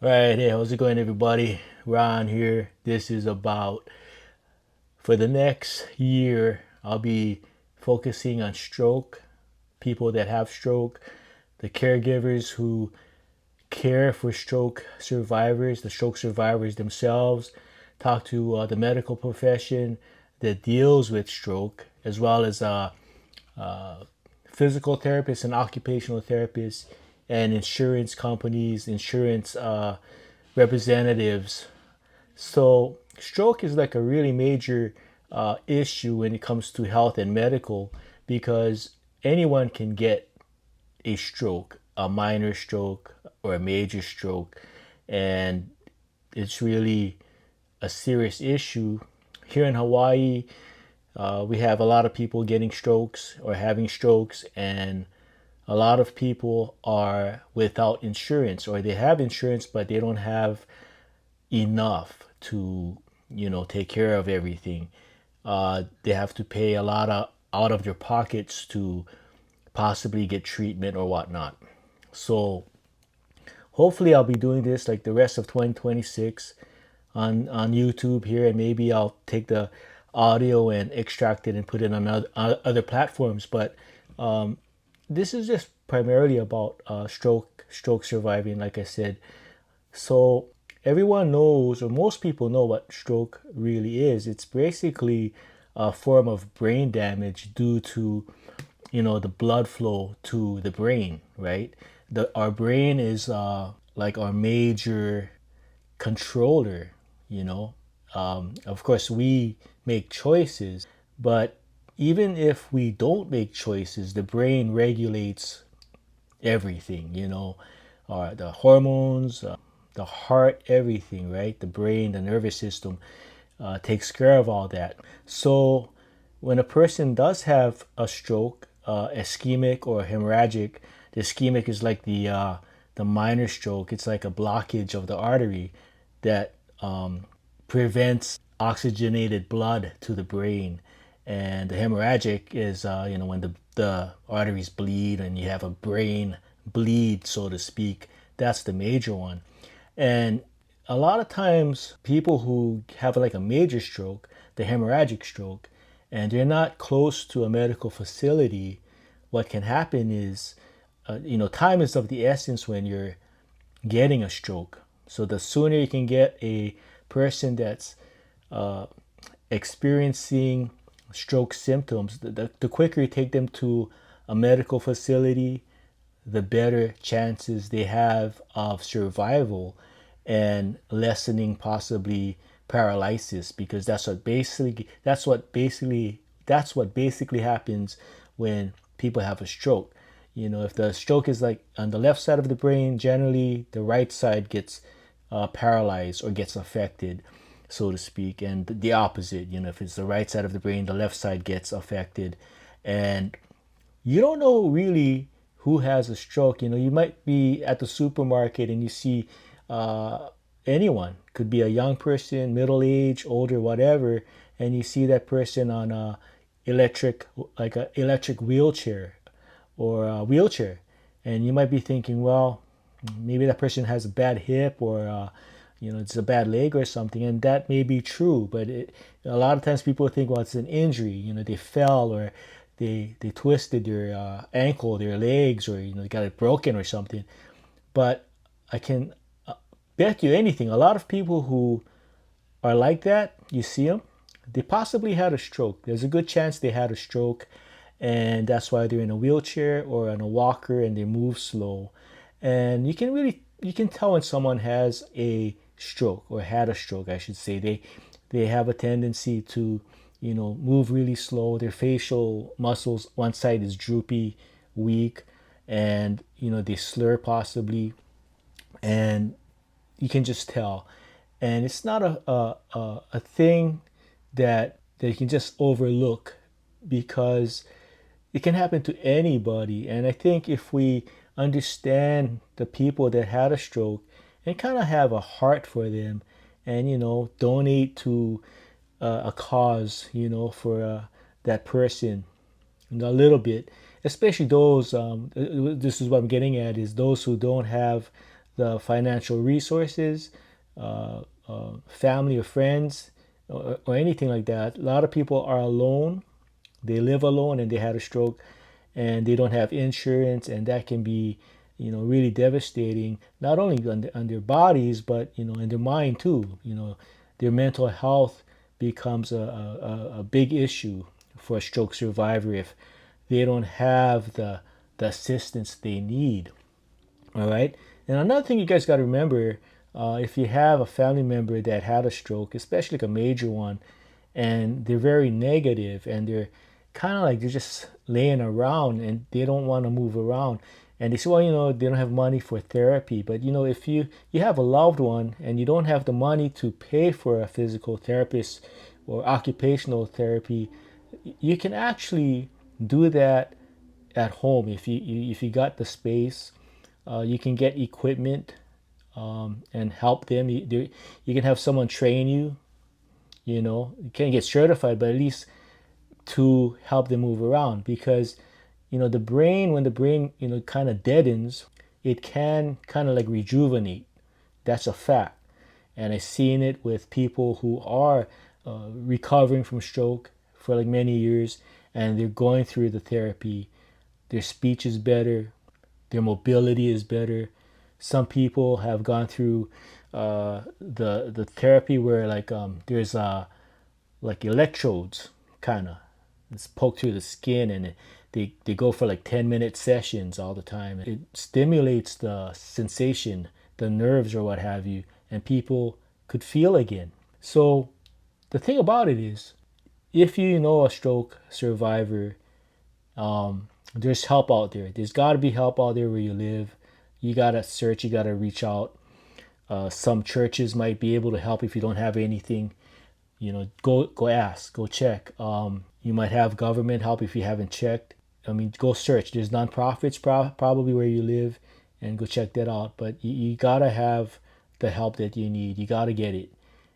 All right, hey, how's it going, everybody? Ron here. This is about for the next year, I'll be focusing on stroke, people that have stroke, the caregivers who care for stroke survivors, the stroke survivors themselves, talk to the medical profession that deals with stroke, as well as physical therapists and occupational therapists and insurance companies, insurance representatives. So, stroke is like a really major issue when it comes to health and medical because anyone can get a stroke, a minor stroke or a major stroke, and it's really a serious issue. Here in Hawaii, we have a lot of people getting strokes or having strokes, and a lot of people are without insurance, or they have insurance but they don't have enough to take care of everything. They have to pay a lot out of their pockets to possibly get treatment or whatnot. So hopefully I'll be doing this like the rest of 2026 on YouTube here, and maybe I'll take the audio and extract it and put it on other platforms. But this is just primarily about stroke surviving, like I said. So everyone knows, or most people know, what stroke really is. It's basically a form of brain damage due to, the blood flow to the brain, right? Our brain is like our major controller, you know. Of course, we make choices, but even if we don't make choices, the brain regulates everything, the hormones, the heart, everything, right? The brain, the nervous system takes care of all that. So when a person does have a stroke, ischemic or hemorrhagic, the ischemic is like the minor stroke. It's like a blockage of the artery that prevents oxygenated blood to the brain. And the hemorrhagic is, when the arteries bleed and you have a brain bleed, so to speak. That's the major one. And a lot of times, people who have like a major stroke, the hemorrhagic stroke, and they're not close to a medical facility, what can happen is, time is of the essence when you're getting a stroke. So the sooner you can get a person that's uh, experiencing stroke symptoms, the quicker you take them to a medical facility, the better chances they have of survival and lessening possibly paralysis, because that's what basically happens when people have a stroke. If the stroke is like on the left side of the brain, generally the right side gets paralyzed or gets affected, so to speak, and the opposite. If it's the right side of the brain, the left side gets affected, and you don't know really who has a stroke. You might be at the supermarket and you see anyone, could be a young person, middle age, older, whatever, and you see that person on a electric, like a electric wheelchair or a wheelchair, and you might be thinking, well, maybe that person has a bad hip, or it's a bad leg or something, and that may be true. But a lot of times people think, well, it's an injury. They fell, or they twisted their ankle, their legs, or they got it broken or something. But I can bet you anything, a lot of people who are like that, you see them, they possibly had a stroke. There's a good chance they had a stroke, and that's why they're in a wheelchair or on a walker and they move slow. And you can tell when someone has a stroke, or had a stroke, I should say. They have a tendency to, move really slow. Their facial muscles, one side is droopy, weak, and they slur possibly, and you can just tell. And it's not a thing that you can just overlook, because it can happen to anybody. And I think if we understand the people that had a stroke and kind of have a heart for them, and donate to a cause, for that person a little bit, especially those, this is what I'm getting at, is those who don't have the financial resources, family or friends, or anything like that. A lot of people are alone. They live alone and they had a stroke and they don't have insurance, and that can be, really devastating, not only on their bodies, but, in their mind too. Their mental health becomes a big issue for a stroke survivor if they don't have the assistance they need. All right. And another thing you guys got to remember, if you have a family member that had a stroke, especially like a major one, and they're very negative and they're kind of like they're just laying around and they don't want to move around. And they say, well, they don't have money for therapy. But, if you have a loved one and you don't have the money to pay for a physical therapist or occupational therapy, you can actually do that at home if you got the space. You can get equipment and help them. You can have someone train you. You can't get certified, but at least to help them move around, because the brain, when the brain kind of deadens, it can kind of like rejuvenate. That's a fact. And I've seen it with people who are recovering from stroke for like many years, and they're going through the therapy. Their speech is better, their mobility is better. Some people have gone through the therapy where like there's like electrodes, kind of, it's poked through the skin, and they go for like 10-minute sessions all the time. It stimulates the sensation, the nerves or what have you, and people could feel again. So the thing about it is, if you know a stroke survivor, there's help out there. There's got to be help out there where you live. You got to search, you got to reach out. Some churches might be able to help if you don't have anything. Go ask, go check. You might have government help if you haven't checked. I mean, go search. There's nonprofits probably where you live, and go check that out. But you gotta have the help that you need. You gotta get it,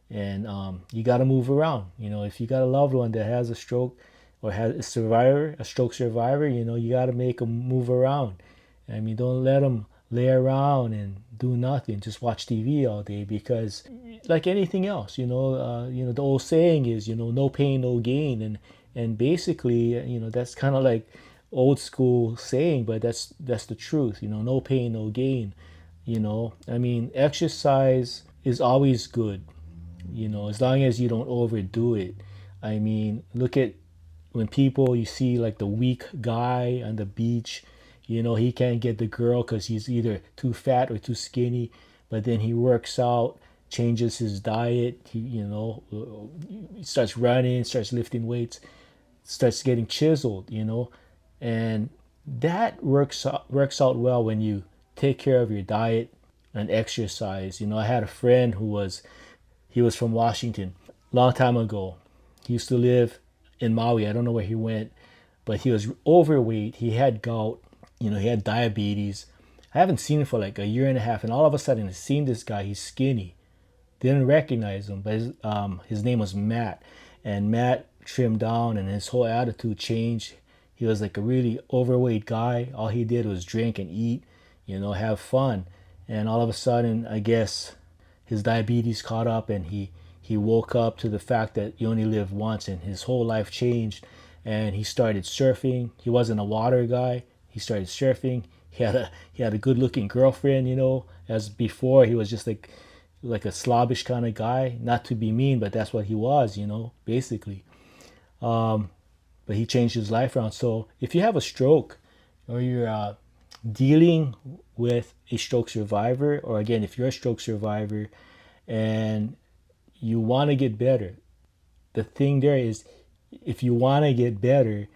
and you gotta move around. If you got a loved one that has a stroke or has a stroke survivor, you gotta make them move around. I mean, don't let them lay around and do nothing, just watch TV all day, because like anything else, the old saying is, no pain, no gain. And basically, that's kind of like old school saying, but that's the truth. No pain, no gain. I mean, exercise is always good, as long as you don't overdo it. I mean, look at when people, you see like the weak guy on the beach, he can't get the girl because he's either too fat or too skinny, but then he works out, changes his diet, he starts running, starts lifting weights, starts getting chiseled, and that works out well when you take care of your diet and exercise. I had a friend he was from Washington, long time ago. He used to live in Maui. I don't know where he went, but he was overweight. He had gout. He had diabetes. I haven't seen him for like a year and a half, and all of a sudden I seen this guy. He's skinny. Didn't recognize him, but his name was Matt, and Matt trimmed down, and his whole attitude changed. He was like a really overweight guy. All he did was drink and eat, have fun, and all of a sudden, I guess his diabetes caught up, and he woke up to the fact that you only live once, and his whole life changed. And he started surfing. He wasn't a water guy. He started surfing. He had a good looking girlfriend, as before he was just like a slobbish kind of guy. Not to be mean, but that's what he was, basically. But he changed his life around. So if you have a stroke, or you're dealing with a stroke survivor, or again, if you're a stroke survivor and you want to get better, the thing there is, if you want to get better,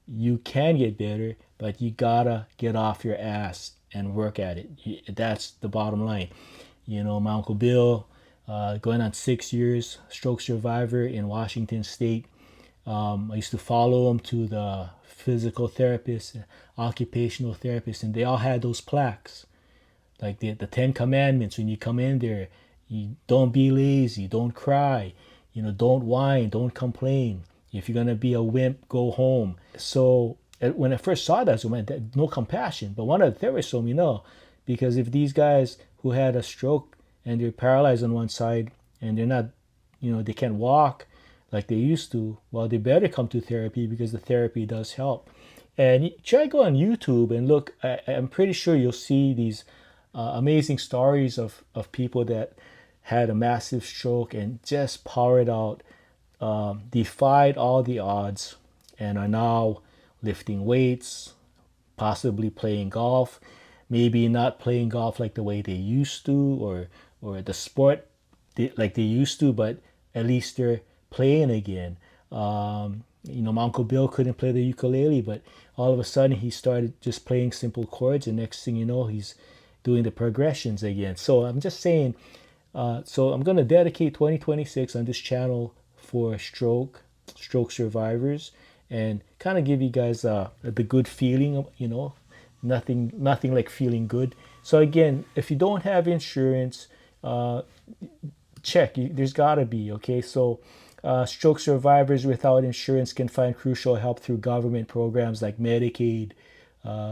you can get better, but you gotta get off your ass and work at it. That's the bottom line. My Uncle Bill, going on 6 years, stroke survivor in Washington State. I used to follow him to the physical therapist, occupational therapist, and they all had those plaques. Like the 10 commandments, when you come in there, you don't be lazy, don't cry, don't whine, don't complain. If you're gonna be a wimp, go home. So when I first saw that, I was like, no compassion. But one of the therapists told me, no, Because if these guys who had a stroke and they're paralyzed on one side and they're not, they can't walk like they used to, well, they better come to therapy because the therapy does help. And try to go on YouTube and look. I'm pretty sure you'll see these amazing stories of people that had a massive stroke and just powered out, defied all the odds, and are now lifting weights, possibly playing golf, maybe not playing golf like the way they used to, or the sport like they used to, but at least they're playing again. My Uncle Bill couldn't play the ukulele, but all of a sudden he started just playing simple chords, and next thing you know, he's doing the progressions again. So I'm just saying, so I'm going to dedicate 2026 on this channel for stroke survivors, and kind of give you guys the good feeling of, nothing like feeling good. So again, if you don't have insurance, check. There's got to be, okay? So stroke survivors without insurance can find crucial help through government programs like Medicaid,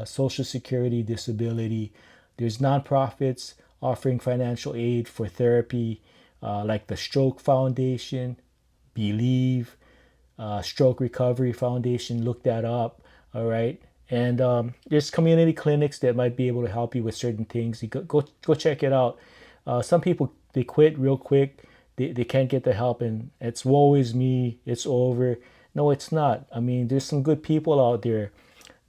Social Security, disability. There's nonprofits offering financial aid for therapy, like the Stroke Foundation, Believe, Stroke Recovery Foundation. Look that up, all right? And there's community clinics that might be able to help you with certain things. You go check it out. Some people, they quit real quick. They can't get the help, and it's woe is me, it's over. No, it's not. I mean, there's some good people out there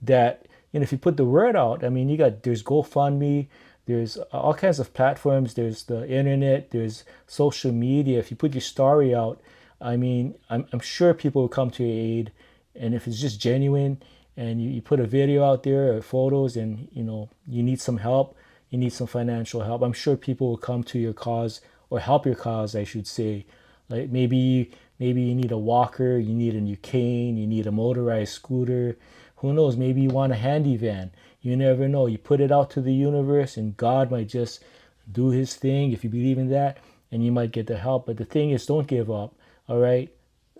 that, if you put the word out, I mean, there's GoFundMe, there's all kinds of platforms, there's the internet, there's social media. If you put your story out, I mean, I'm sure people will come to your aid. And if it's just genuine, and you put a video out there or photos, and you need some help, you need some financial help, I'm sure people will come to your cause, or help your cause, I should say. Like maybe you need a walker, you need a new cane, you need a motorized scooter. Who knows? Maybe you want a handy van. You never know. You put it out to the universe, and God might just do His thing if you believe in that, and you might get the help. But the thing is, don't give up. All right.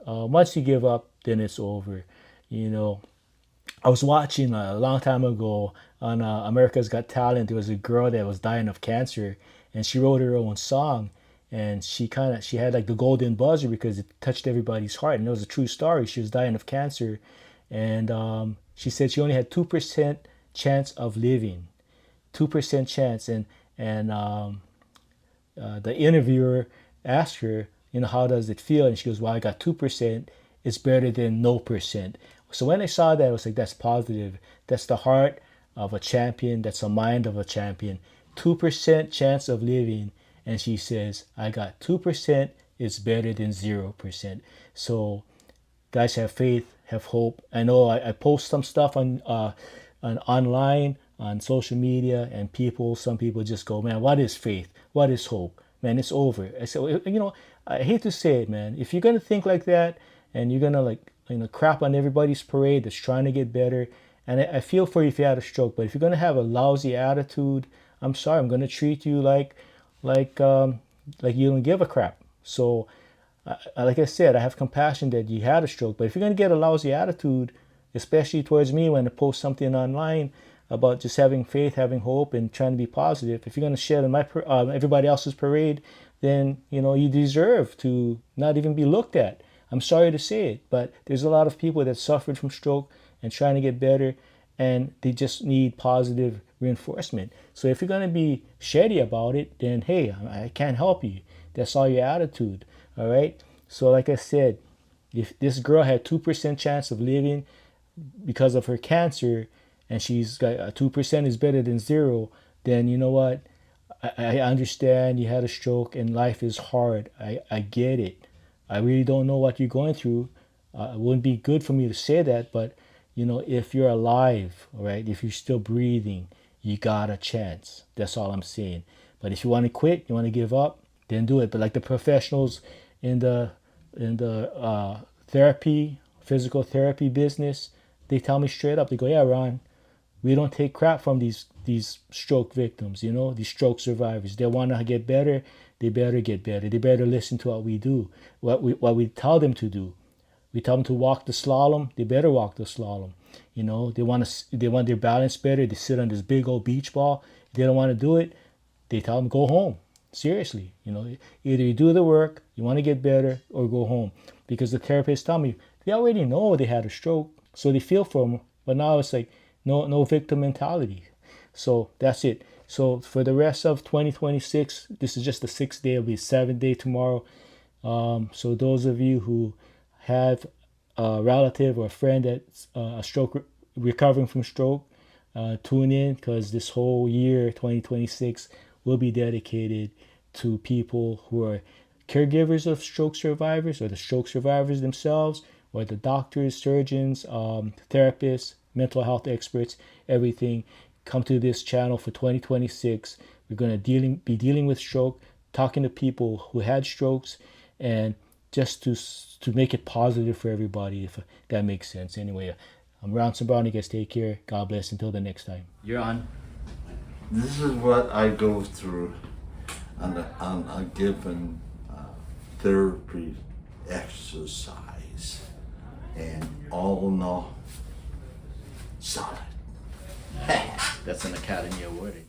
Once you give up, then it's over. I was watching a long time ago on America's Got Talent. There was a girl that was dying of cancer, and she wrote her own song, and she had like the golden buzzer because it touched everybody's heart, and it was a true story. She was dying of cancer, and she said she only had 2% chance of living, 2% chance, and the interviewer asked her, how does it feel? And she goes, well, I got 2%. It's better than no percent. So when I saw that, I was like, that's positive. That's the heart of a champion. That's the mind of a champion. 2% chance of living. And she says, I got 2%. It's better than 0%. So guys, have faith, have hope. I know I post some stuff on online, on social media, and some people just go, man, what is faith? What is hope? Man, it's over. I said, I hate to say it, man. If you're going to think like that, and you're going to crap on everybody's parade that's trying to get better, and I feel for you if you had a stroke, but if you're going to have a lousy attitude, I'm sorry, I'm going to treat you like you don't give a crap. So, like I said, I have compassion that you had a stroke, but if you're going to get a lousy attitude, especially towards me when I post something online about just having faith, having hope, and trying to be positive, if you're going to shed on my everybody else's parade, then you deserve to not even be looked at. I'm sorry to say it, but there's a lot of people that suffered from stroke and trying to get better, and they just need positive reinforcement. So if you're going to be shady about it, then hey, I can't help you. That's all your attitude, all right? So like I said, if this girl had 2% chance of living because of her cancer, and she's got 2% is better than 0, then you know what? I understand you had a stroke and life is hard. I get it. I really don't know what you're going through. It wouldn't be good for me to say that, but if you're alive, all right, if you're still breathing, you got a chance. That's all I'm saying. But if you want to quit, you want to give up, then do it. But like the professionals in the physical therapy business, they tell me straight up. They go, yeah, Ron, we don't take crap from these stroke victims, these stroke survivors. They want to get better. They better get better. They better listen to what we do, what we tell them to do. We tell them to walk the slalom. They better walk the slalom. You know, they want their balance better. They sit on this big old beach ball. They don't want to do it. They tell them go home. Seriously, you know, either you do the work, you want to get better, or go home. Because the therapists tell me they already know they had a stroke, so they feel for them. But now it's like no victim mentality. So that's it. So for the rest of 2026, this is just the 6th day. It'll be 7th day tomorrow. So those of you who have a relative or a friend that's recovering from stroke, tune in, because this whole year 2026 will be dedicated to people who are caregivers of stroke survivors, or the stroke survivors themselves, or the doctors, surgeons, therapists, mental health experts, everything. Come to this channel for 2026. We're going to be dealing with stroke, talking to people who had strokes, and just to make it positive for everybody, if that makes sense. Anyway, I'm Ronson Brown. You guys take care. God bless. Until the next time. You're on. This is what I go through on a given therapy exercise, and all in all, solid. That's an Academy Award.